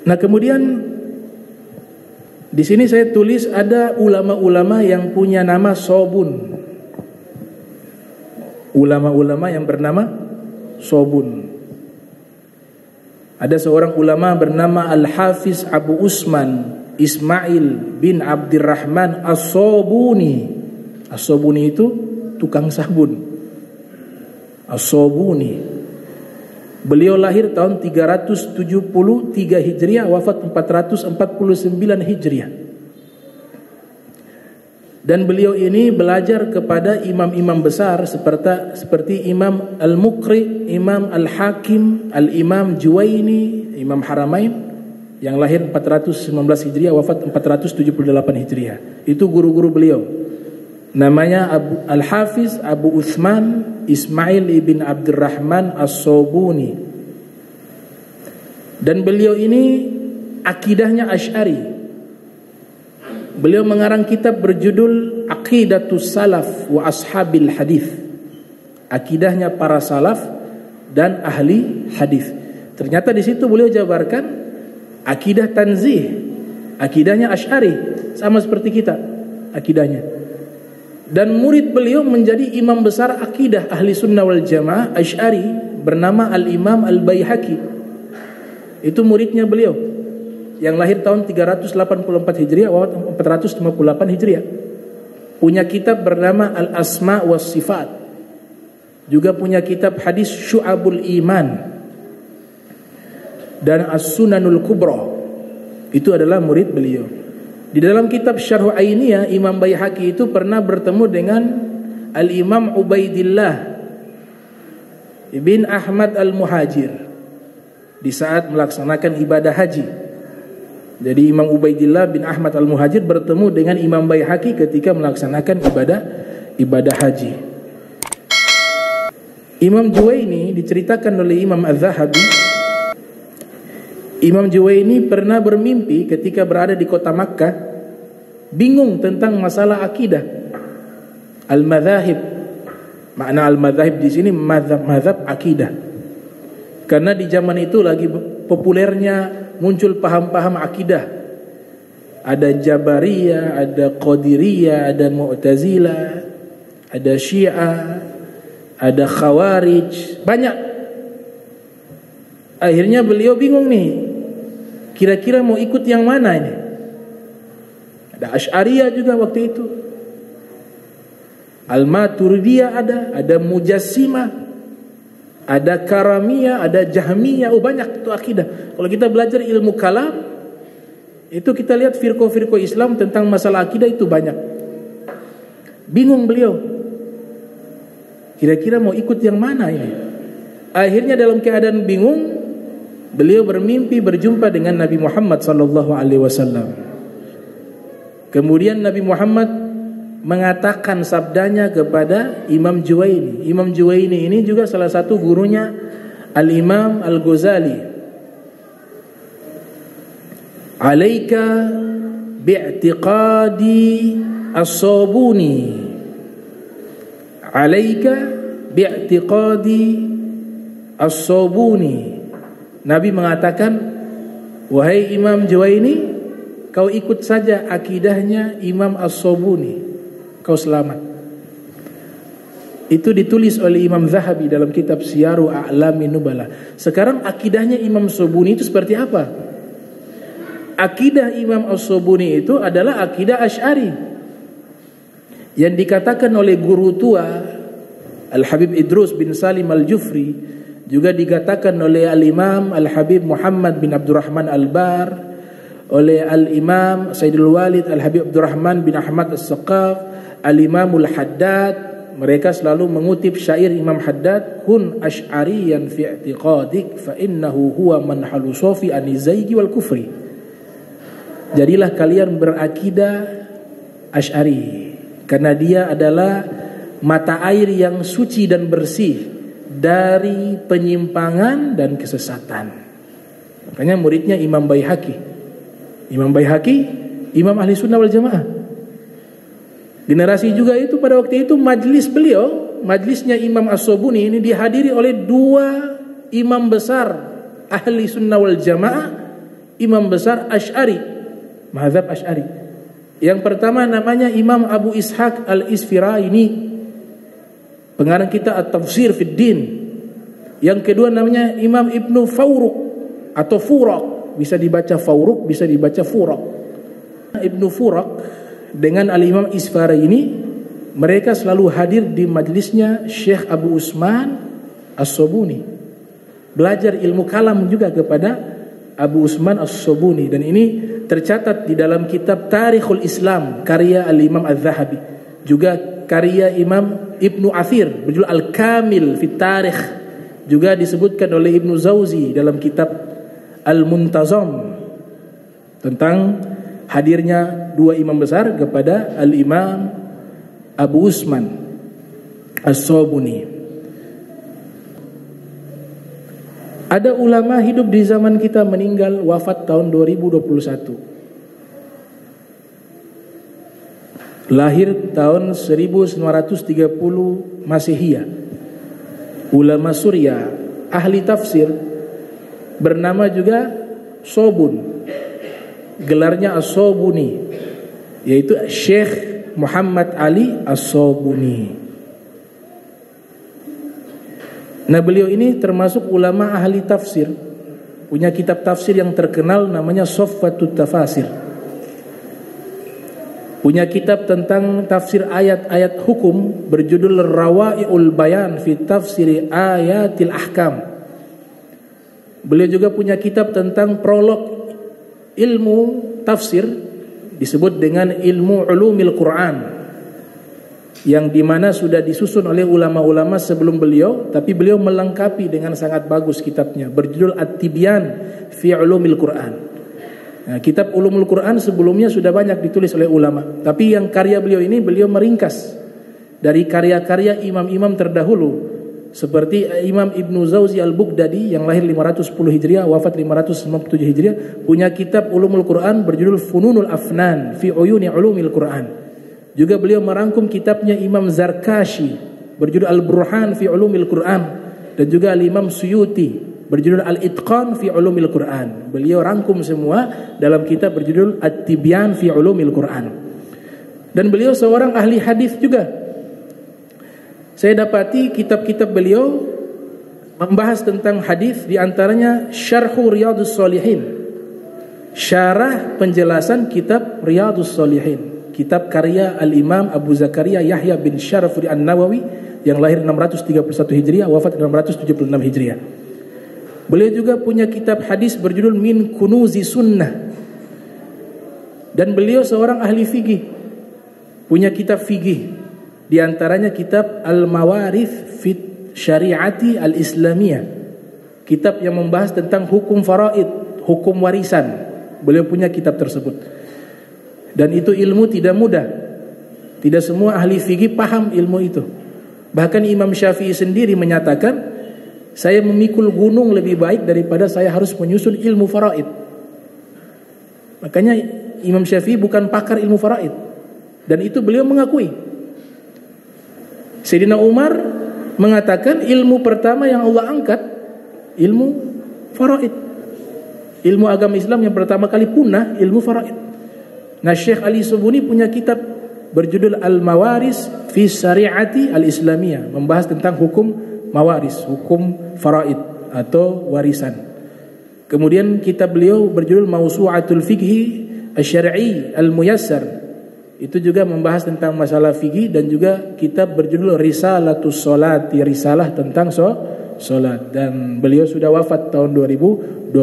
Nah, kemudian di sini saya tulis ada ulama-ulama yang punya nama Sobun. Ulama-ulama yang bernama Sobun. Ada seorang ulama bernama Al-Hafiz Abu Usman Ismail bin Abdirrahman As-Sobuni. As-Sobuni itu tukang sabun. As-Sobuni. Beliau lahir tahun 373 Hijriah, wafat 449 Hijriah. Dan beliau ini belajar kepada imam-imam besar seperti Imam Al-Muqri, Imam Al-Hakim, Al-Imam Juwaini, Imam Haramain yang lahir 419 Hijriah, wafat 478 Hijriah. Itu guru-guru beliau. Namanya Al-Hafiz Abu Uthman Ismail ibn Abdurrahman As-Sobuni. Dan beliau ini akidahnya Asy'ari. Beliau mengarang kitab berjudul Aqidatus Salaf wa Ashabil Hadith. Akidahnya para salaf dan ahli hadis. Ternyata di situ beliau jabarkan akidah tanzih. Akidahnya Asy'ari, sama seperti kita akidahnya. Dan murid beliau menjadi imam besar akidah ahli sunnah wal jamaah Asy'ari bernama Al-Imam Al-Baihaqi. Itu muridnya beliau yang lahir tahun 384 Hijriah, wafat 458 Hijriah. Punya kitab bernama Al-Asma was Sifat. Juga punya kitab hadis Syu'abul Iman dan As-Sunanul Kubra. Itu adalah murid beliau. Di dalam kitab Syarh Ainiyah, Imam Baihaqi itu pernah bertemu dengan Al-Imam Ubaidillah bin Ahmad Al-Muhajir di saat melaksanakan ibadah haji. Jadi Imam Ubaidillah bin Ahmad Al-Muhajir bertemu dengan Imam Baihaqi ketika melaksanakan ibadah haji. Imam Juwaini diceritakan oleh Imam Az-Zahabi. Imam Juwaini pernah bermimpi ketika berada di kota Makkah, bingung tentang masalah akidah. Al-Madzahib. Makna al-madzahib di sini mazhab akidah. Karena di zaman itu lagi populernya muncul paham-paham akidah. Ada Jabariyah, ada Qadiriyah, ada Mu'tazilah, ada Syiah, ada Khawarij, banyak. Akhirnya beliau bingung nih, kira-kira mau ikut yang mana ini? Ada Asy'ariyah juga waktu itu, Al-Maturidiyah ada Mujassimah, ada Karamiyah, ada Jahmiyah. Oh, banyak itu akidah. Kalau kita belajar ilmu kalam, itu kita lihat firqah-firqah Islam tentang masalah akidah itu banyak. Bingung beliau, kira-kira mau ikut yang mana ini? Akhirnya dalam keadaan bingung, beliau bermimpi berjumpa dengan Nabi Muhammad sallallahu alaihi wasallam. Kemudian Nabi Muhammad mengatakan sabdanya kepada Imam Juwaini. Imam Juwaini ini juga salah satu gurunya Al-Imam Al-Ghazali. Alaika bi'tiqadi as-Sobuni. Alaika bi'tiqadi as-Sobuni. Nabi mengatakan, wahai Imam Juwaini, kau ikut saja akidahnya Imam As-Sobuni, kau selamat. Itu ditulis oleh Imam Zahabi dalam kitab Siyaru A'lamin Nubala. Sekarang akidahnya Imam Sobuni itu seperti apa? Akidah Imam As-Sobuni itu adalah akidah Asy'ari yang dikatakan oleh guru tua Al-Habib Idrus bin Salim Al-Jufri, juga dikatakan oleh Al-Imam Al-Habib Muhammad bin Abdurrahman Al-Bar, oleh Al-Imam Sayyidul Walid Al-Habib Abdurrahman bin Ahmad As-Saqaf, Al-Imam Al-Haddad. Mereka selalu mengutip syair Imam Haddad, kun asy'ariyan fi i'tiqadik fa innahu huwa manhalu sofi anizaygi wal kufri. Jadilah kalian berakidah Asy'ari, karena dia adalah mata air yang suci dan bersih dari penyimpangan dan kesesatan. Makanya muridnya Imam Baihaqi. Imam Baihaqi, Imam Ahli Sunnah wal Jamaah. Generasi juga itu pada waktu itu majlis beliau majlisnya Imam As-Sobuni ini dihadiri oleh dua imam besar ahli sunnah wal jamaah, imam besar Asy'ari, mazhab Asy'ari. Yang pertama namanya Imam Abu Ishaq Al-Isfiraini, pengarang kita At-Tafsir fid Din. Yang kedua namanya Imam Ibnu Fawruq atau Furaq, bisa dibaca Fawruq, bisa dibaca Furaq. Ibnu Furaq dengan Al-Imam Isfiraini, mereka selalu hadir di majlisnya Syekh Abu Usman As-Sobuni, belajar ilmu kalam juga kepada Abu Usman As-Sobuni. Dan ini tercatat di dalam kitab Tarikhul Islam karya Al-Imam Az-Zahabi, juga karya Imam Ibnu Athir berjudul Al-Kamil fit Tarikh, juga disebutkan oleh Ibnu Zawzi dalam kitab Al-Muntazam tentang hadirnya dua imam besar kepada Al-Imam Abu Usman As-Sobuni. Ada ulama hidup di zaman kita meninggal, wafat tahun 2021. Lahir tahun 1930 Masihiyah. Ulama Suriah, ahli tafsir, bernama juga Sobun. Gelarnya As-Sobuni, yaitu Syekh Muhammad Ali As-Sobuni. Nah, beliau ini termasuk ulama ahli tafsir, punya kitab tafsir yang terkenal namanya Sofwatut Tafasir. Punya kitab tentang tafsir ayat-ayat hukum berjudul Rawai'ul Bayan fi Tafsiri Ayatil Ahkam. Beliau juga punya kitab tentang prolog ilmu tafsir disebut dengan ilmu ulumil Quran, yang dimana sudah disusun oleh ulama-ulama sebelum beliau, tapi beliau melengkapi dengan sangat bagus kitabnya berjudul At-Tibyan fi Ulumil Quran. Nah, kitab Ulumul Quran sebelumnya sudah banyak ditulis oleh ulama, tapi yang karya beliau ini beliau meringkas dari karya-karya imam-imam terdahulu seperti Imam Ibnu Zawzi Al-Bughdadi yang lahir 510 Hijriah, wafat 597 Hijriah, punya kitab Ulumul Quran berjudul Fununul Afnan fi Uyuni Ulumil Quran. Juga beliau merangkum kitabnya Imam Zarkashi berjudul Al-Burhan fi Ulumil Quran, dan juga Al-Imam Suyuti berjudul Al-Itqan fi Ulumil Quran. Beliau rangkum semua dalam kitab berjudul At-Tibyan fi Ulumil Quran. Dan beliau seorang ahli hadis juga. Saya dapati kitab-kitab beliau membahas tentang hadis, di antaranya Syarhu Riyadhus Shalihin, syarah penjelasan kitab Riyadhus Shalihin, kitab karya Al-Imam Abu Zakaria Yahya bin Syaraf An-Nawawi yang lahir 631 Hijriah, wafat 676 Hijriah. Beliau juga punya kitab hadis berjudul Min Kunuzi Sunnah. Dan beliau seorang ahli fikih, punya kitab fikih, di antaranya kitab Al-Mawarith fit Syariati Al-Islamiyah, kitab yang membahas tentang hukum faraid, hukum warisan. Beliau punya kitab tersebut. Dan itu ilmu tidak mudah. Tidak semua ahli fikih paham ilmu itu. Bahkan Imam Syafi'i sendiri menyatakan, saya memikul gunung lebih baik daripada saya harus menyusun ilmu faraid. Makanya Imam Syafi'i bukan pakar ilmu faraid, dan itu beliau mengakui. Sayyidina Umar mengatakan ilmu pertama yang Allah angkat ilmu faraid. Ilmu agama Islam yang pertama kali punah ilmu faraid. Nah, Syekh Ali Sobuni punya kitab berjudul Al-Mawaris fi Syariati Al-Islamiyah, membahas tentang hukum mawaris, hukum faraid atau warisan. Kemudian kitab beliau berjudul Mawsu'atul Fiqhi Asy-Syar'i Al-Muyassar, itu juga membahas tentang masalah fikih. Dan juga kitab berjudul Risalatus Sholati, risalah tentang sholat. Dan beliau sudah wafat tahun 2021.